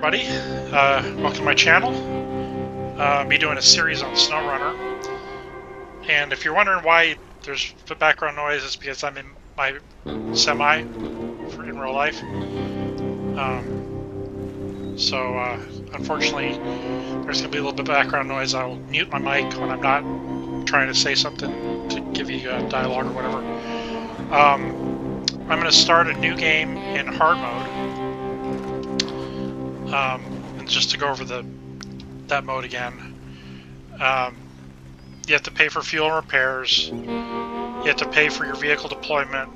everybody. Welcome to my channel. I'll be doing a series on SnowRunner. And if you're wondering why there's background noise, it's because I'm in my semi in real life. Unfortunately, there's going to be a little bit of background noise. I'll mute my mic when I'm not trying to say something to give you dialogue or whatever. I'm going to start a new game in hard mode. And just to go over that mode again, you have to pay for fuel and repairs. You have to pay for your vehicle deployment.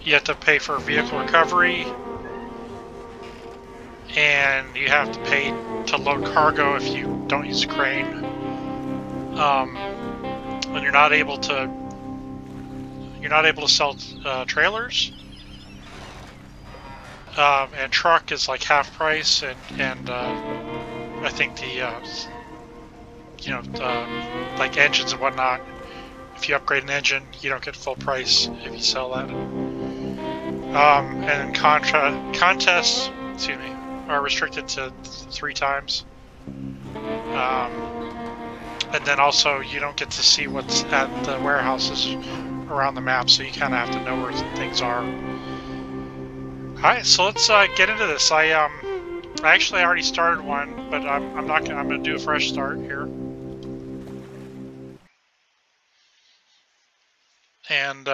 You have to pay for vehicle recovery, and you have to pay to load cargo if you don't use a crane. And you're not able to sell trailers. And truck is like half price, and I think like engines and whatnot. If you upgrade an engine, you don't get full price if you sell that. And contests, are restricted to 3 times. And then also you don't get to see what's at the warehouses around the map, so you kind of have to know where things are. Alright, so let's get into this. I actually already started one, but I'm gonna do a fresh start here. And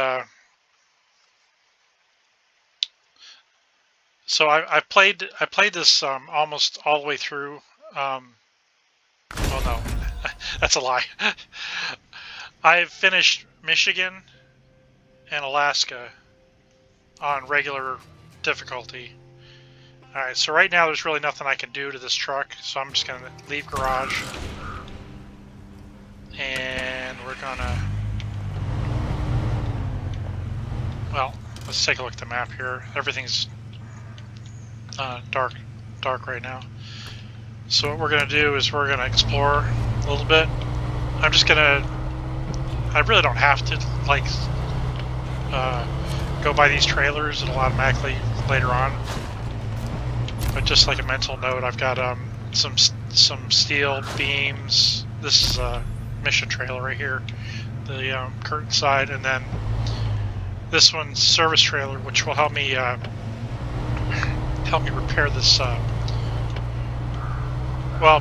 so I played this almost all the way through. Well, no, that's a lie. I've finished Michigan and Alaska on regular difficulty. Alright, so right now there's really nothing I can do to this truck, so I'm just gonna leave garage. And we're gonna... Well, let's take a look at the map here. Everything's dark right now. So what we're gonna do is we're gonna explore a little bit. I'm just gonna... I really don't have to, like, go by these trailers. It'll automatically later on. But just like a mental note, I've got some steel beams. This is a mission trailer right here, the curtain side, and then this one's service trailer, which will help me repair this. Well,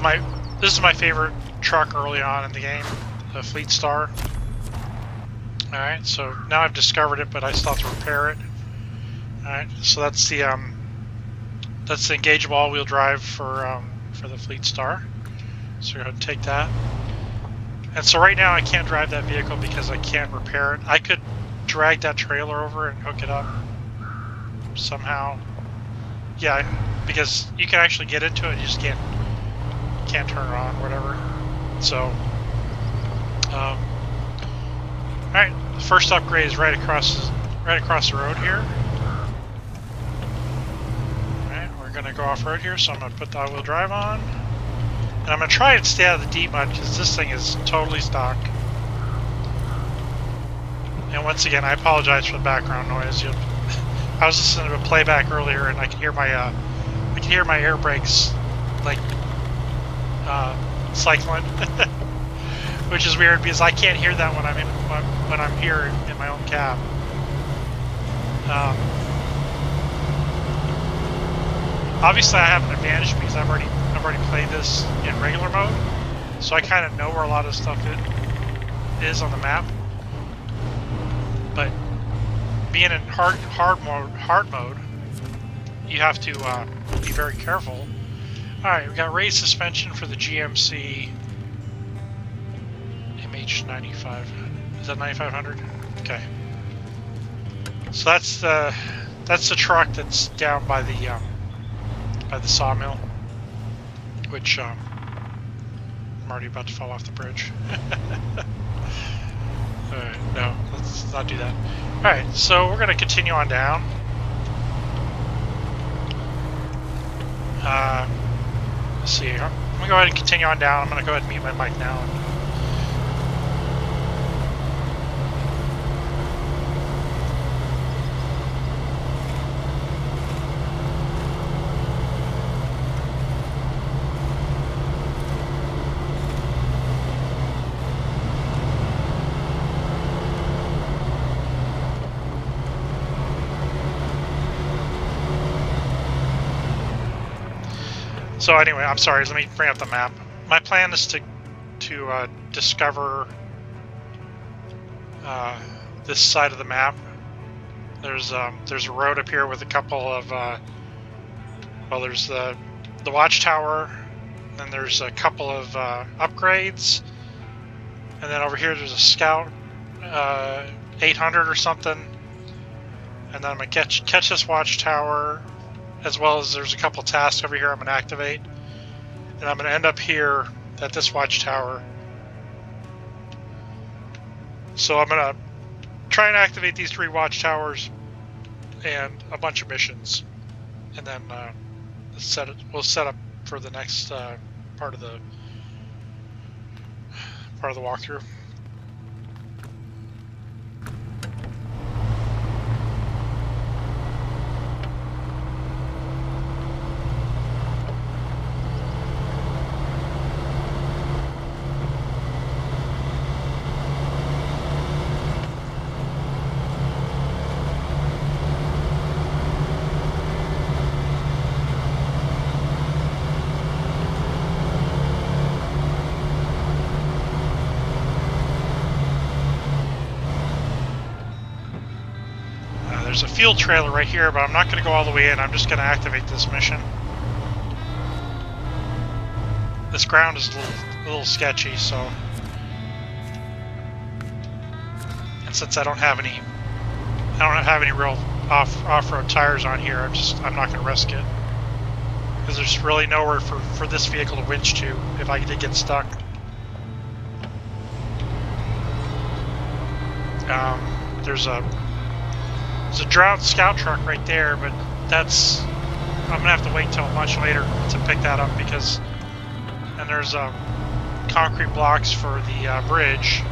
this is my favorite truck early on in the game, the Fleet Star. All right, so now I've discovered it, but I still have to repair it. All right, so that's the engageable all-wheel drive for the Fleet Star. So we're going to take that. And so right now I can't drive that vehicle because I can't repair it. I could drag that trailer over and hook it up somehow. Yeah, because you can actually get into it, you just can't turn it on, whatever. So, all right, the first upgrade is right across the road here. Going to go off-road here, so I'm going to put the all-wheel drive on, and I'm going to try and stay out of the deep mud because this thing is totally stock. And once again, I apologize for the background noise. I was listening to a playback earlier, and I could hear my air brakes like cycling, which is weird because I can't hear that when I'm here in my own cab. Obviously, I have an advantage because I've already played this in regular mode, so I kind of know where a lot of stuff is on the map. But being in hard mode, you have to be very careful. All right, we got raised suspension for the GMC MH95. Is that 9500? Okay. So that's the truck that's down by the sawmill, which I'm already about to fall off the bridge. Alright, no, let's not do that. Alright, so we're going to continue on down. Let's see, I'm going to go ahead and continue on down. I'm going to go ahead and mute my mic now. So anyway, I'm sorry. Let me bring up the map. My plan is to discover this side of the map. There's a road up here with a couple of well, there's the Watchtower, then there's a couple of upgrades, and then over here there's a Scout 800 or something, and then I'm gonna catch this Watchtower, as well as there's a couple tasks over here I'm gonna activate, and I'm gonna end up here at this Watchtower. So I'm gonna try and activate these 3 Watchtowers and a bunch of missions, and then we'll set up for the next part of the walkthrough. There's a field trailer right here, but I'm not going to go all the way in. I'm just going to activate this mission. This ground is a little sketchy, so... And since I don't have any real off-road tires on here, I'm not going to risk it. Because there's really nowhere for this vehicle to winch to if I did get stuck. There's a drought scout truck right there, but I'm gonna have to wait till much later to pick that up, because and there's concrete blocks for the bridge.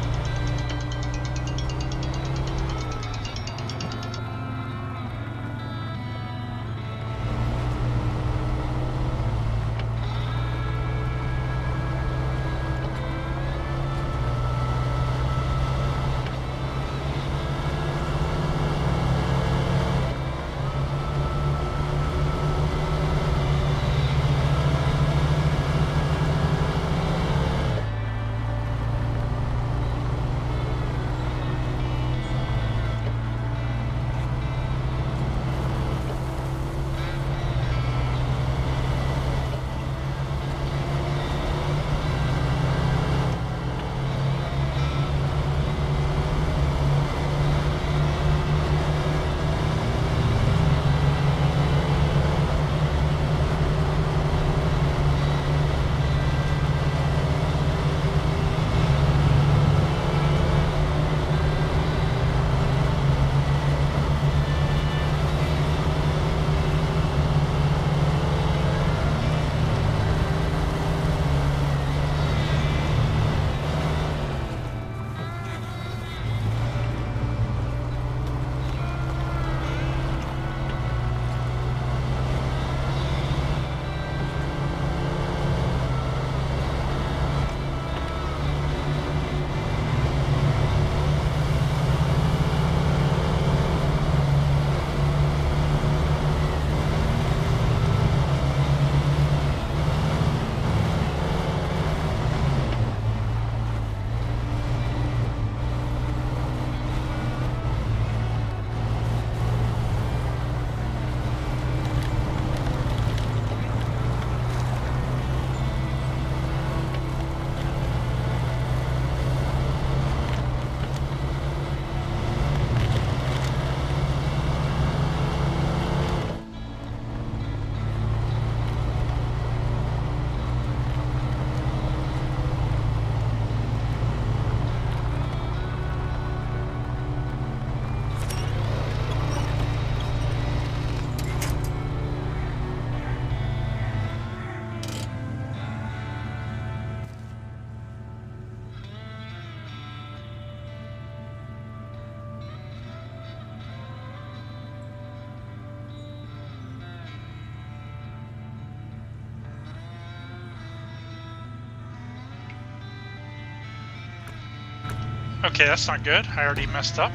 Okay, that's not good. I already messed up.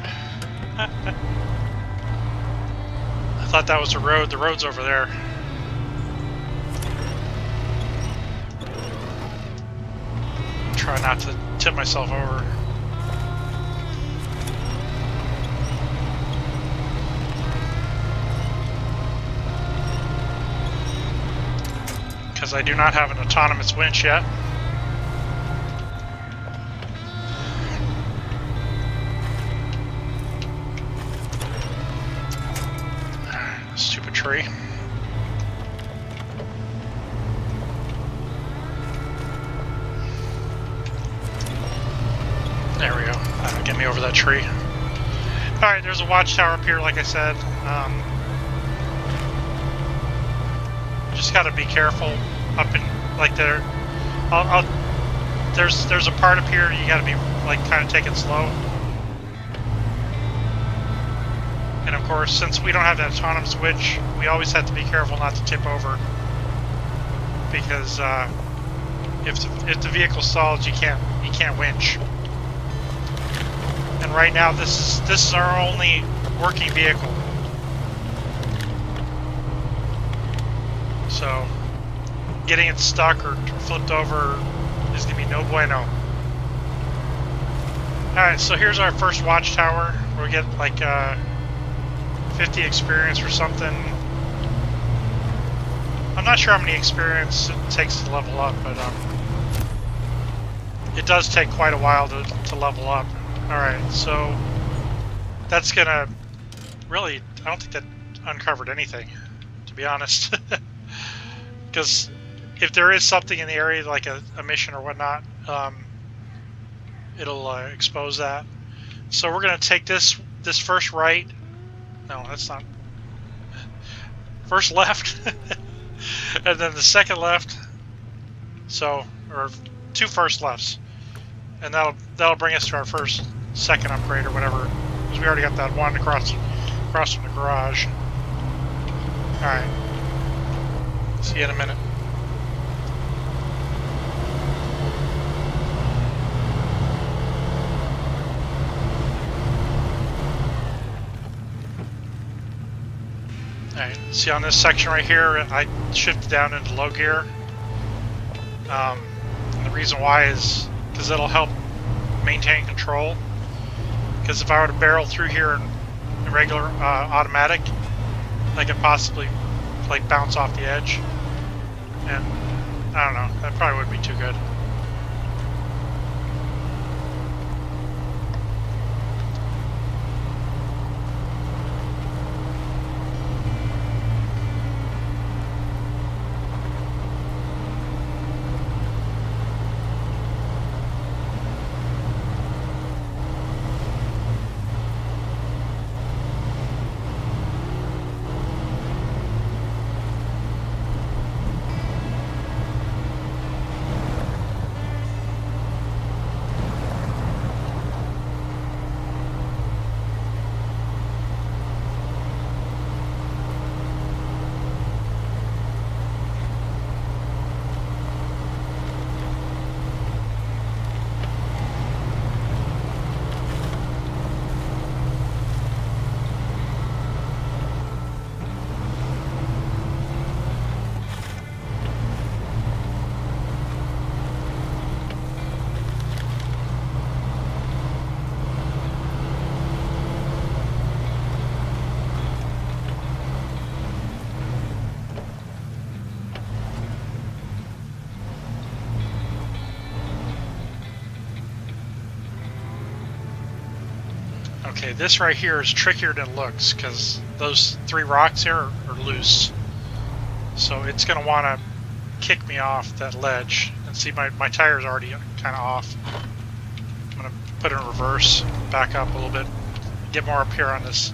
I thought that was a road. The road's over there. Try not to tip myself over. Because I do not have an autonomous winch yet. Stupid tree. There we go. That'll get me over that tree. Alright, there's a watchtower up here, like I said. Just gotta be careful up in, like, there. There's a part up here you gotta be, like, kind of take it slow. And of course, since we don't have that autonomous winch, we always have to be careful not to tip over. Because if the vehicle stalls, you can't winch. And right now, this is our only working vehicle. So, getting it stuck or flipped over is going to be no bueno. Alright, so here's our first watchtower. We'll get like 50 experience or something. I'm not sure how many experience it takes to level up, but it does take quite a while to level up. Alright, so that's going to really, I don't think that uncovered anything, to be honest. Because if there is something in the area, like a mission or whatnot, it'll expose that. So we're going to take this first right. No, that's not. First left, and then the second left. So, or two first lefts, and that'll bring us to our second upgrade or whatever. Because we already got that one across from the garage. All right. See you in a minute. Alright, see on this section right here, I shifted down into low gear. And the reason why is because it'll help maintain control. Because if I were to barrel through here in regular automatic, I could possibly like bounce off the edge. And I don't know, that probably wouldn't be too good. Okay, this right here is trickier than it looks because those three rocks here are loose. So it's going to want to kick me off that ledge. And see, my tire's already kind of off. I'm going to put it in reverse, back up a little bit, get more up here on this,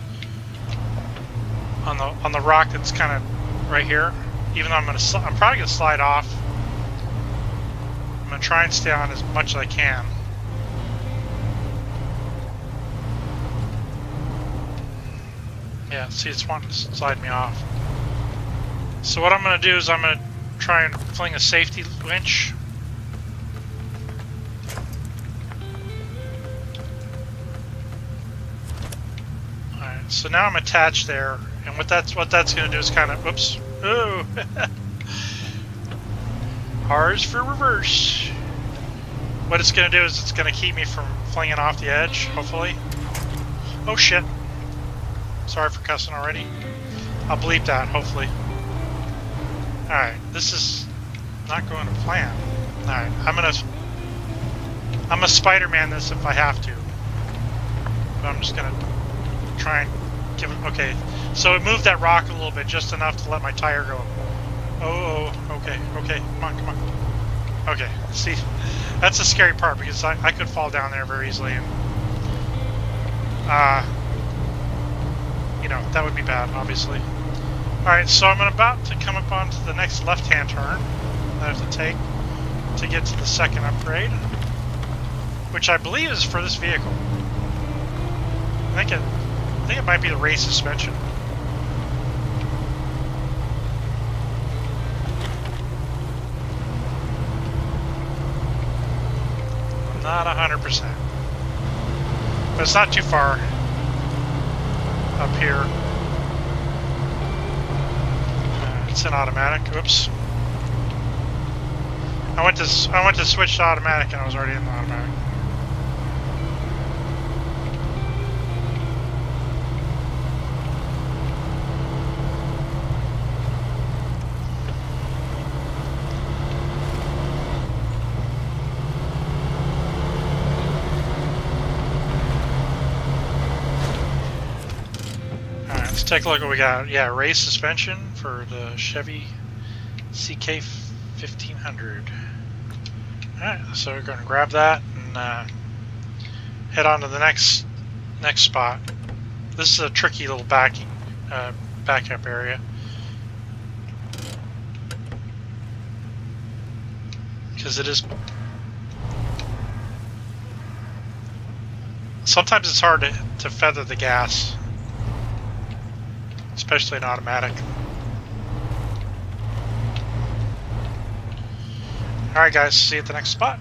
on the rock that's kind of right here. Even though I'm probably going to slide off. I'm going to try and stay on as much as I can. Yeah, see, it's wanting to slide me off. So what I'm going to do is I'm going to try and fling a safety winch. Alright, so now I'm attached there, and what that's going to do is kind of, whoops, ooh, R's for reverse. What it's going to do is it's going to keep me from flinging off the edge, hopefully. Oh shit. Sorry for cussing already. I'll bleep that, hopefully. Alright, this is not going to plan. Alright, I'm gonna Spider-Man this if I have to. But I'm just gonna try and give it... Okay, so it moved that rock a little bit, just enough to let my tire go. Oh, okay, come on. Okay, see, that's the scary part, because I could fall down there very easily, and you know, that would be bad, obviously. Alright, so I'm about to come up onto the next left-hand turn that I have to take to get to the second upgrade, which I believe is for this vehicle. I think it might be the race suspension. I'm not 100%, but it's not too far up here. It's an automatic. Oops. I went to switch to automatic and I was already in the automatic. Alright, let's take a look at what we got. Yeah, race suspension for the Chevy CK 1500. Alright, so we're going to grab that and head on to the next spot. This is a tricky little backup area. Because it is... Sometimes it's hard to feather the gas, especially in automatic. Alright guys, see you at the next spot.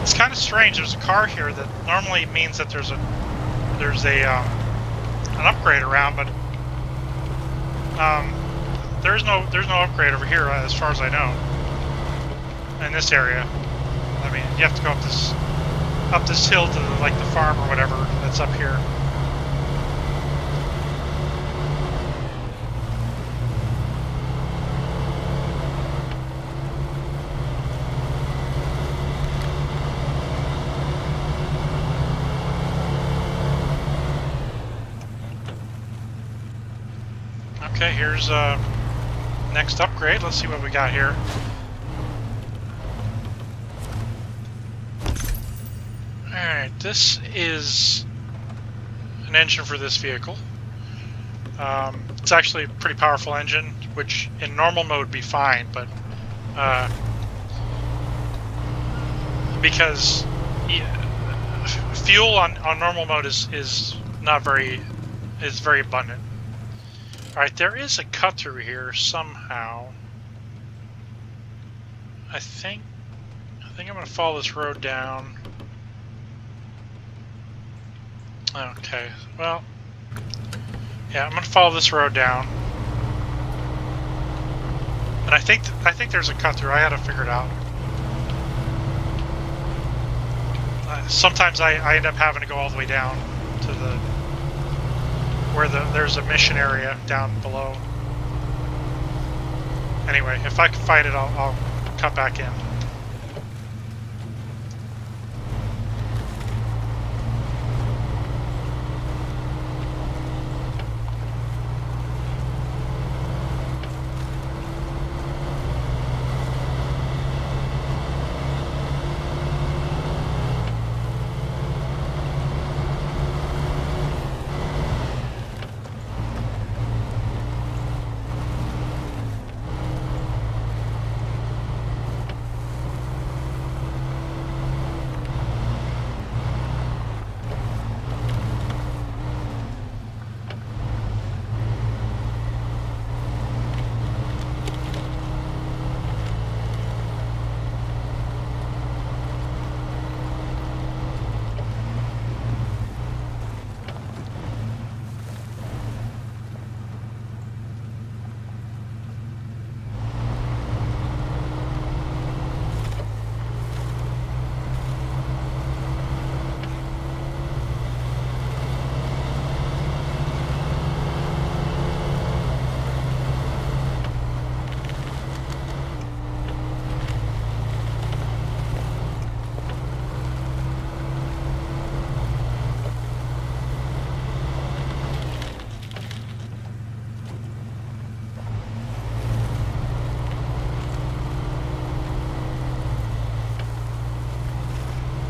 It's kind of strange. There's a car here that normally means that there's an upgrade around, but there's no upgrade over here as far as I know. In this area, I mean, you have to go up this hill to like the farm or whatever that's up here. Okay, here's next upgrade. Let's see what we got here. Alright, this is an engine for this vehicle. It's actually a pretty powerful engine, which in normal mode would be fine, but because fuel on normal mode is not very very abundant. All right, there is a cut through here somehow. I think I'm gonna follow this road down. Okay, well, yeah, I'm gonna follow this road down, and I think there's a cut through. I had to figure it out. Sometimes I end up having to go all the way down to where there's a mission area down below. Anyway, if I can find it, I'll cut back in.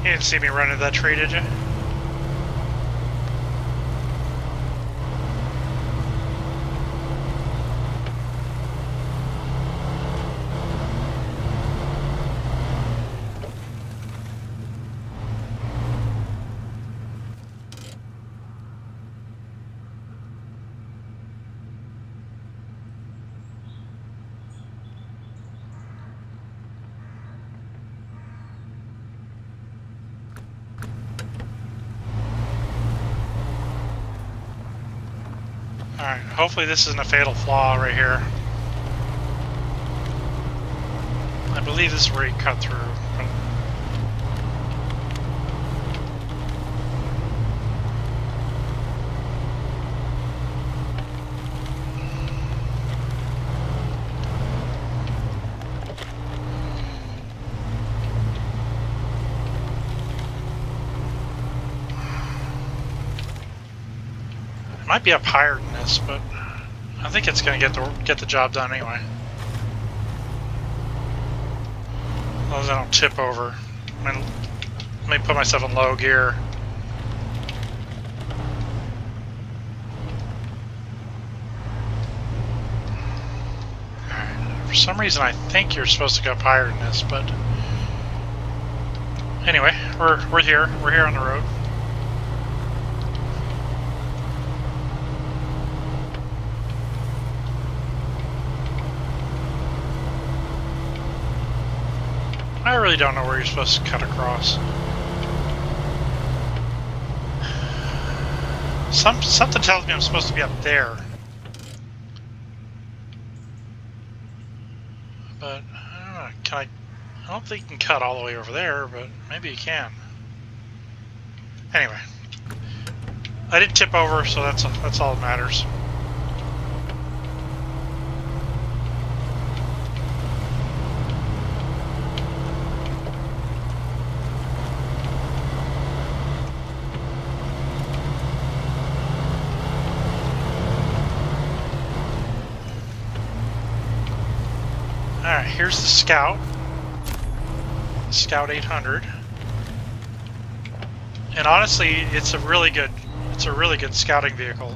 You didn't see me run into that tree, did you? Alright, hopefully this isn't a fatal flaw right here. I believe this is where you cut through. Might be up higher than this, but I think it's going to get the job done anyway. As long as I don't tip over. I mean, let me put myself in low gear. Alright, for some reason I think you're supposed to go up higher than this, but anyway, we're here. We're here on the road. I really don't know where you're supposed to cut across. Something tells me I'm supposed to be up there. But, I don't know, I don't think you can cut all the way over there, but maybe you can. Anyway. I didn't tip over, so that's all that matters. Alright, here's the Scout. Scout 800. And honestly, it's a really good scouting vehicle.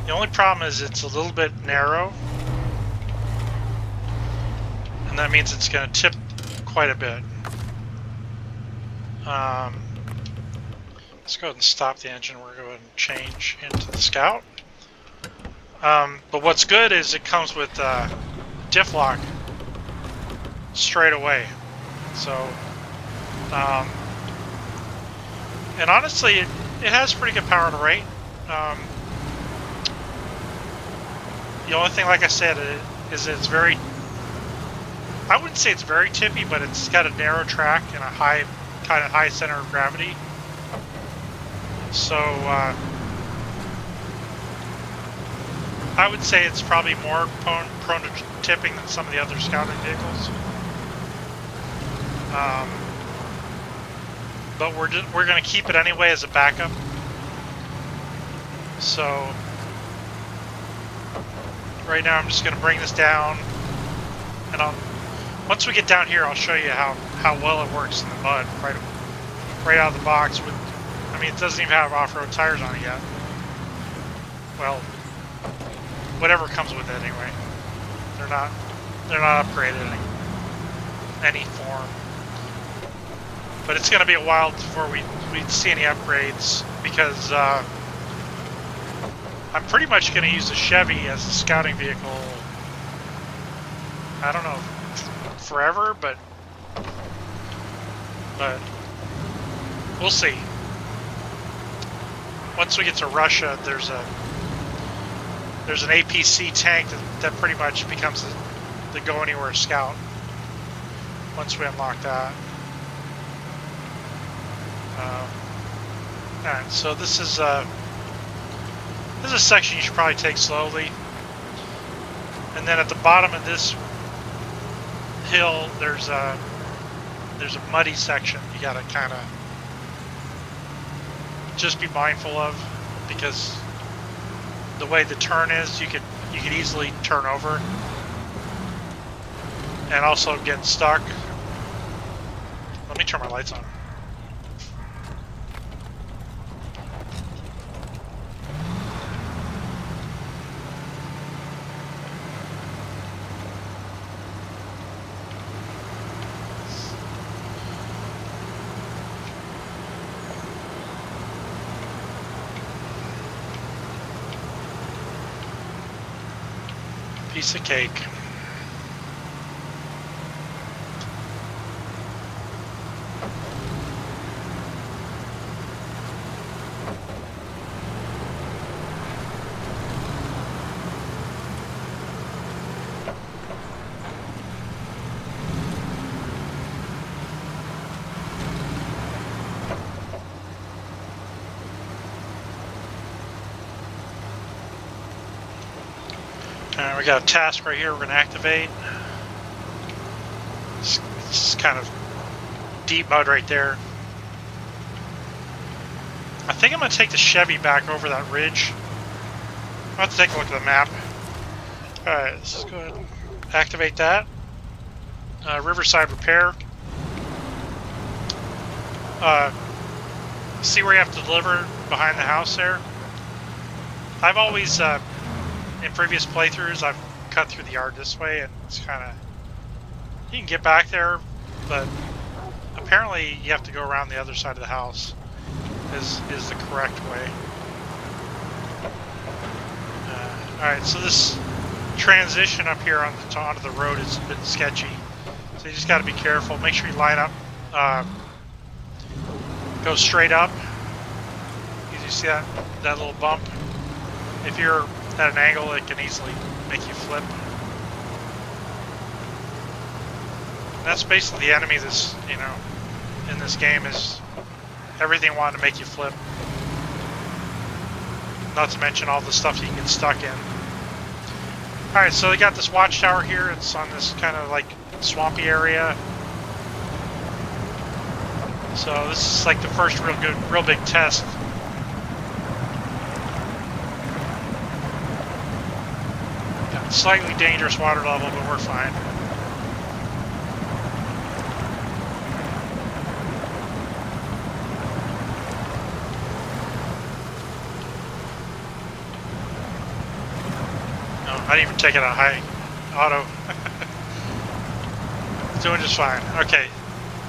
The only problem is it's a little bit narrow, and that means it's going to tip quite a bit. Let's go ahead and stop the engine. We're going to go ahead and change into the Scout. But what's good is it comes with diff lock straight away. So, and honestly, it has pretty good power to rate. The only thing, like I said, is it's very, I wouldn't say it's very tippy, but it's got a narrow track and a kind of high center of gravity. So, I would say it's probably more prone to tipping than some of the other scouting vehicles. But we're going to keep it anyway as a backup. So right now I'm just going to bring this down, and once we get down here, I'll show you how well it works in the mud right out of the box. I mean, it doesn't even have off-road tires on it yet. Well, whatever comes with it anyway. They're not upgraded in any form. But it's going to be a while before we see any upgrades, because I'm pretty much going to use the Chevy as a scouting vehicle. I don't know, forever, but we'll see. Once we get to Russia, there's an APC tank that pretty much becomes the go anywhere Scout. Once we unlock that. Alright, so this is a section you should probably take slowly. And then at the bottom of this hill, there's a muddy section you gotta kind of just be mindful of, because the way the turn is, you could easily turn over and also get stuck. Let me turn my lights on. Piece of cake. We got a task right here we're going to activate. It's kind of deep mud right there. I think I'm going to take the Chevy back over that ridge. I'll have to take a look at the map. Alright, let's go ahead and activate that. Riverside repair. See where you have to deliver behind the house there? I've always... in previous playthroughs, I've cut through the yard this way, and it's kind of... You can get back there, but apparently you have to go around the other side of the house is the correct way. Alright, so this transition up here onto the road is a bit sketchy. So you just got to be careful. Make sure you line up. Go straight up. You see that little bump? If you're at an angle, it can easily make you flip. And that's basically the enemy in this game, is everything wanting to make you flip. Not to mention all the stuff you can get stuck in. Alright, so they got this watchtower here. It's on this kind of like swampy area. So this is like the first real big test. Got slightly dangerous water level, but we're fine. didn't even take it on high auto. It's doing just fine. Okay,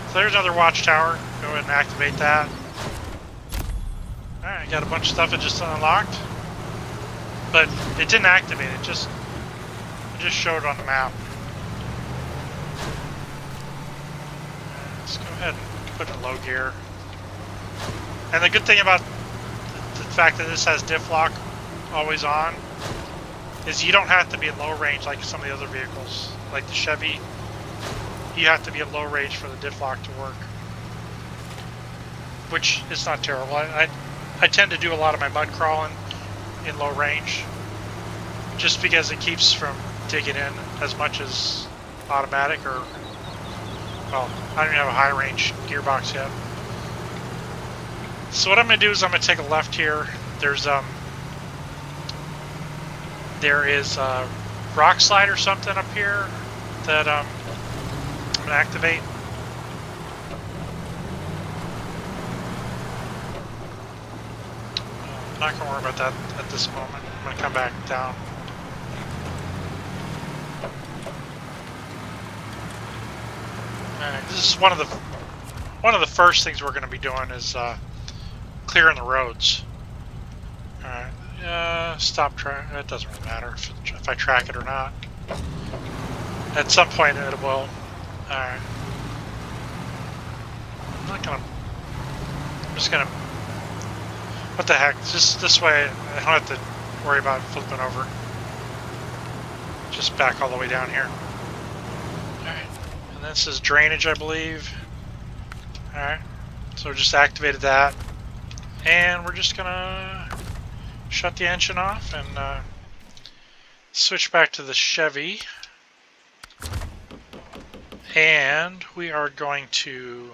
so there's another watchtower. Go ahead and activate that. Alright, got a bunch of stuff that just unlocked. But it didn't activate, it just showed on the map. Let's go ahead and put it in low gear. And the good thing about the fact that this has diff lock always on is you don't have to be at low range like some of the other vehicles. Like the Chevy, you have to be at low range for the diff lock to work. Which is not terrible. I tend to do a lot of my mud crawling in low range just because it keeps from digging in as much as automatic or, well, I don't even have a high range gearbox yet. So what I'm going to do is I'm going to take a left here. There is a rock slide or something up here that I'm going to activate. I'm not going to worry about that at this moment. I'm going to come back down. Alright, this is one of the first things we're going to be doing is clearing the roads. Alright, stop track. It doesn't really matter if I track it or not. At some point it will. Alright. I'm just gonna. What the heck? Just this way, I don't have to worry about flipping over. Just back all the way down here. Alright. And this is drainage, I believe. Alright. So we just activated that. And we're just gonna shut the engine off and switch back to the Chevy. And we are going to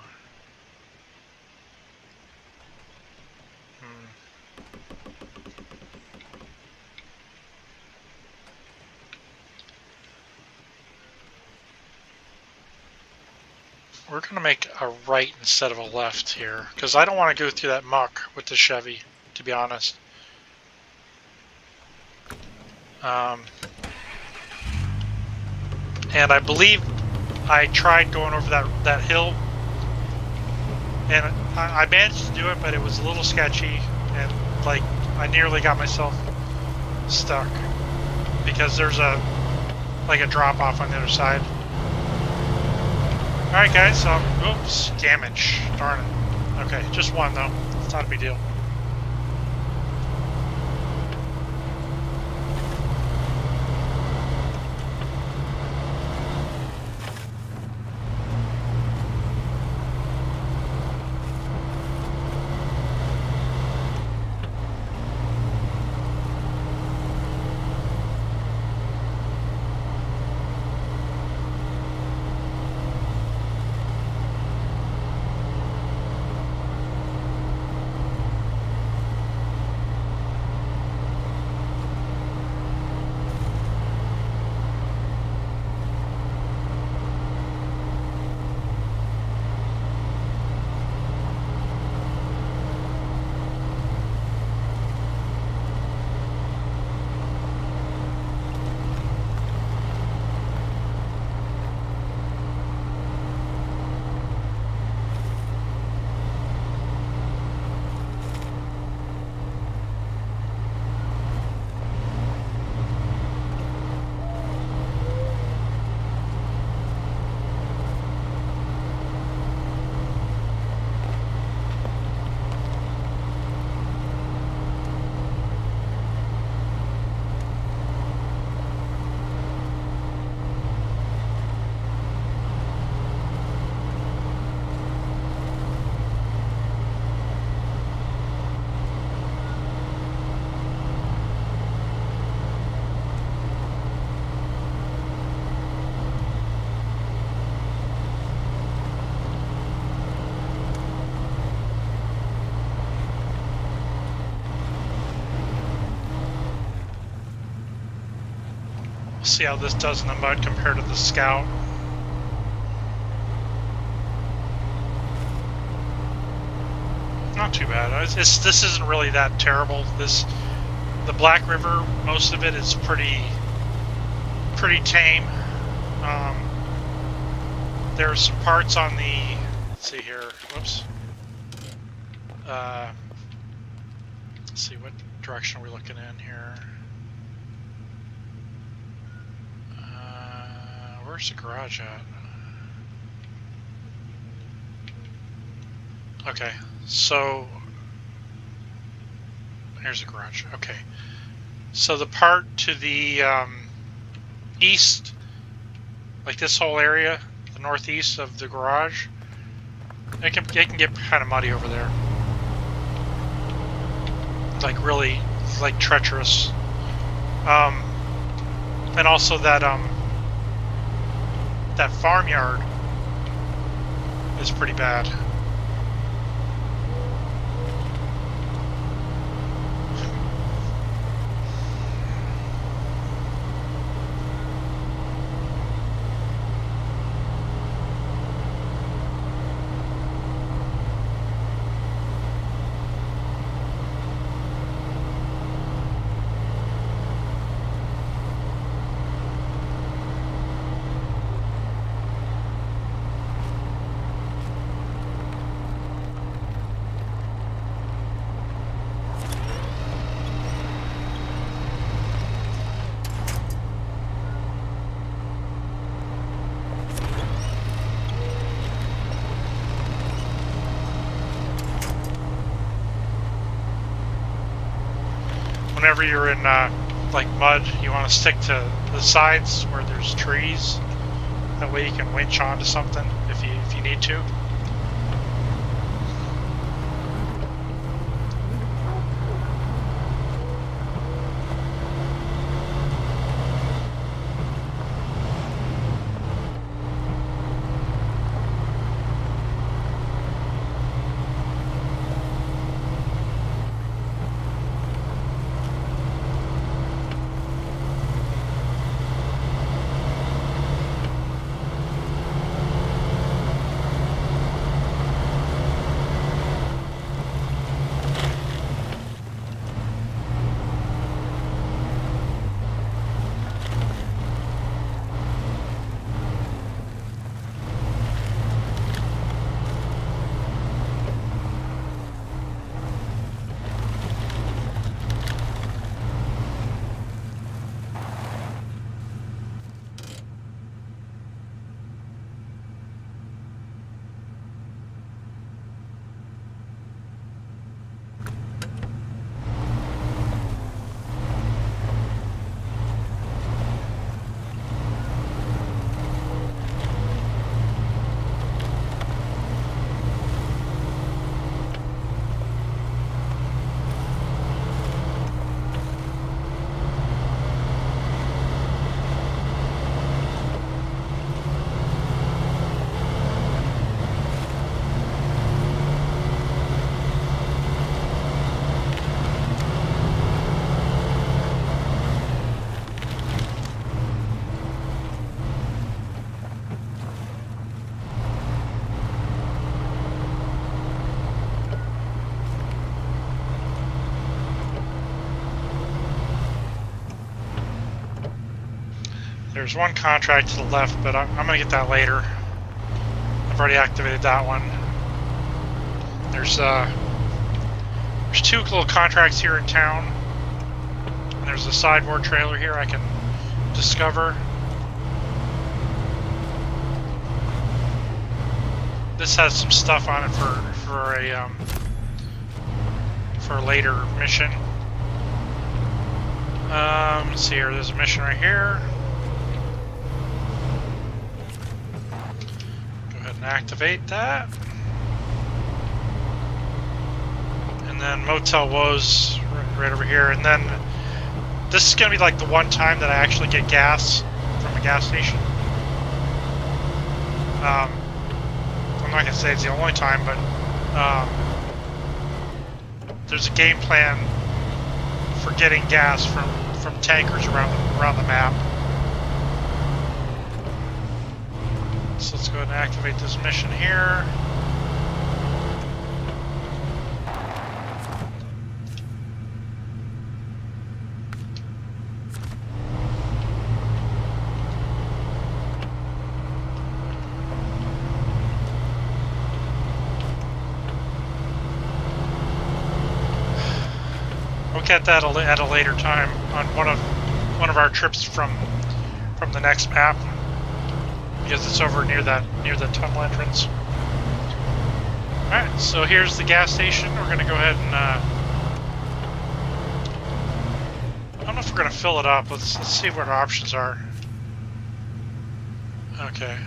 we're going to make a right instead of a left here, because I don't want to go through that muck with the Chevy, to be honest. And I believe I tried going over that hill, and I managed to do it, but it was a little sketchy, and like I nearly got myself stuck because there's a drop off on the other side. Alright guys, so, oops, damage, darn it. Okay, just one though, it's not a big deal. See how this does in the mud compared to the Scout. Not too bad. This isn't really that terrible. The Black River, most of it is pretty pretty tame. There's some parts on the, let's see here, whoops. Let's see, what direction are we looking in here? Where's the garage at? Okay, so here's the garage. Okay, so the part to the east, like this whole area, the northeast of the garage, it can get kind of muddy over there, like really like treacherous. And also that that farmyard is pretty bad. Whenever you're in like mud, you want to stick to the sides where there's trees. That way you can winch onto something if you need to. There's one contract to the left, but I'm going to get that later. I've already activated that one. There's two little contracts here in town. And there's a sideboard trailer here I can discover. This has some stuff on it for a later mission. Let's see here. There's a mission right here. Activate that, and then Motel Woes right over here, and then this is gonna be like the one time that I actually get gas from a gas station. I'm not gonna say it's the only time, but there's a game plan for getting gas from tankers around the map. So let's go ahead and activate this mission here. look at that at a later time on one of our trips from the next map, because it's over near the tunnel entrance. All right, so here's the gas station. We're gonna go ahead and I don't know if we're gonna fill it up. Let's see what our options are. Okay,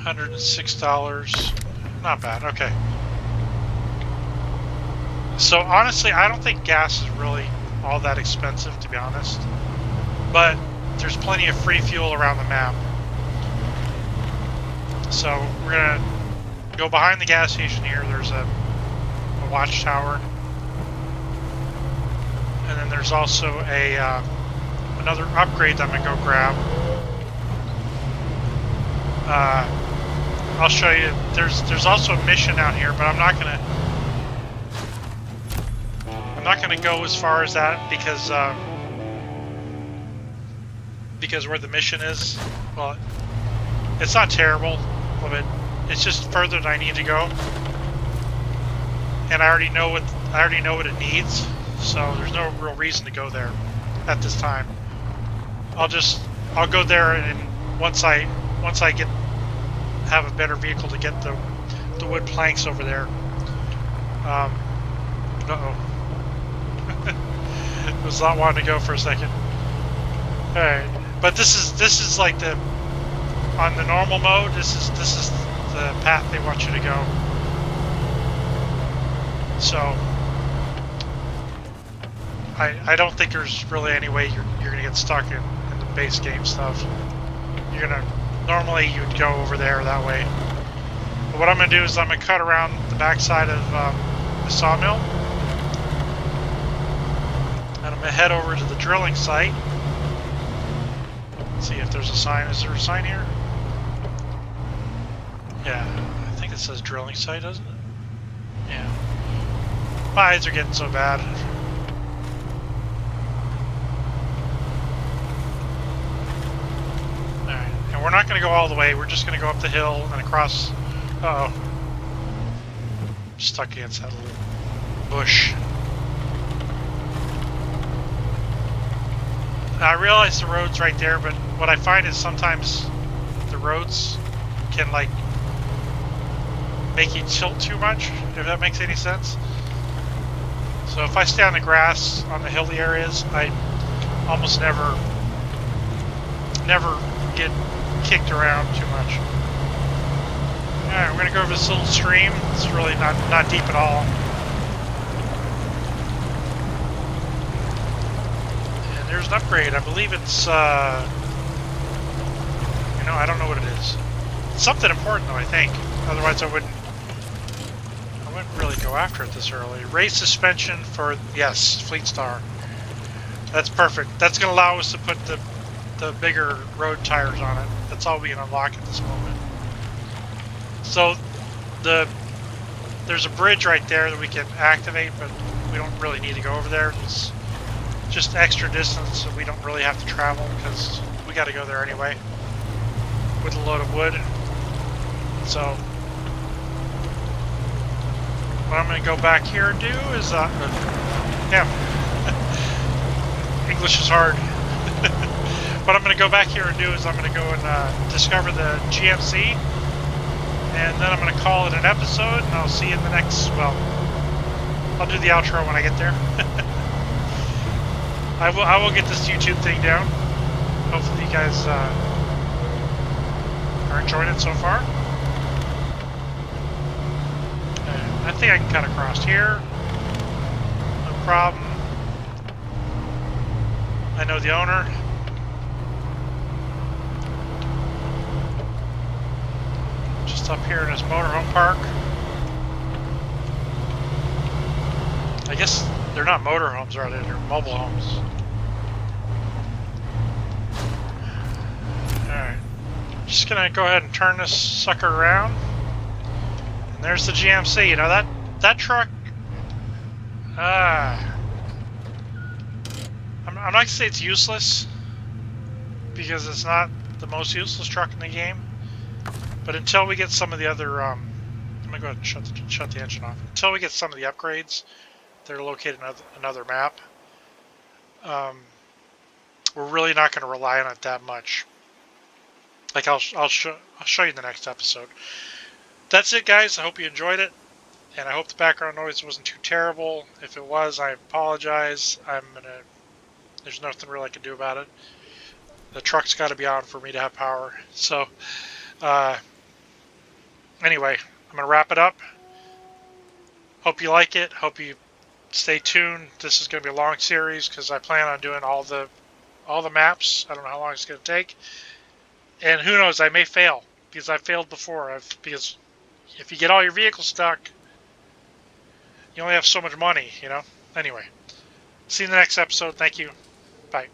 $106. Not bad. Okay. So honestly, I don't think gas is really all that expensive, to be honest. But there's plenty of free fuel around the map. So we're gonna go behind the gas station here. There's a watchtower, and then there's also a another upgrade that I'm gonna go grab. I'll show you. There's also a mission out here, but I'm not gonna go as far as that because where the mission is, well, it's not terrible, but it's just further than I need to go, and I already know what it needs, so there's no real reason to go there at this time. I'll go there, and once I have a better vehicle to get the wood planks over there. It was not wanting to go for a second. All right, but this is like on the normal mode. This is the path they want you to go. So I don't think there's really any way you're gonna get stuck in the base game stuff. Normally you'd go over there that way. But what I'm gonna do is I'm gonna cut around the backside of the sawmill, and I'm gonna head over to the drilling site. Let's see if there's a sign. Is there a sign here? Yeah, I think it says drilling site, doesn't it? Yeah. My eyes are getting so bad. Alright, and we're not going to go all the way. We're just going to go up the hill and across. Uh-oh. Stuck against that little bush. I realize the road's right there, but what I find is sometimes the roads can like make you tilt too much, if that makes any sense. So if I stay on the grass on the hilly areas, I almost never get kicked around too much. Alright, we're gonna go over this little stream. It's really not deep at all. And there's an upgrade. I believe it's I don't know what it is. It's something important though, I think. Otherwise I wouldn't really go after it this early. Race suspension for, yes, Fleet Star. That's perfect. That's going to allow us to put the bigger road tires on it. That's all we can unlock at this moment. So there's a bridge right there that we can activate, but we don't really need to go over there. It's just extra distance that we don't really have to travel because we got to go there anyway with a load of wood. So what I'm going to go back here and do is, English is hard. What I'm going to go back here and do is I'm going to go and discover the GMC, and then I'm going to call it an episode, and I'll see you in the next, well, I'll do the outro when I get there. I will get this YouTube thing down. Hopefully you guys are enjoying it so far. I think I can cut across here. No problem. I know the owner. Just up here in his motorhome park. I guess they're not motorhomes, are they? They're mobile homes. Alright. Just gonna go ahead and turn this sucker around. And there's the GMC. You know, that truck, I'm not going to say it's useless, because it's not the most useless truck in the game, but until we get some of the other, I'm going to go ahead and shut the engine off. Until we get some of the upgrades that are located in another map, we're really not going to rely on it that much. Like I'll show you in the next episode. That's it, guys. I hope you enjoyed it, and I hope the background noise wasn't too terrible. If it was, I apologize. There's nothing really I can do about it. The truck's got to be on for me to have power. So, uh, anyway, I'm gonna wrap it up. Hope you like it. Hope you stay tuned. This is gonna be a long series because I plan on doing all the maps. I don't know how long it's gonna take, and who knows? I may fail because I've failed before. Because if you get all your vehicles stuck, you only have so much money. Anyway, see you in the next episode. Thank you. Bye.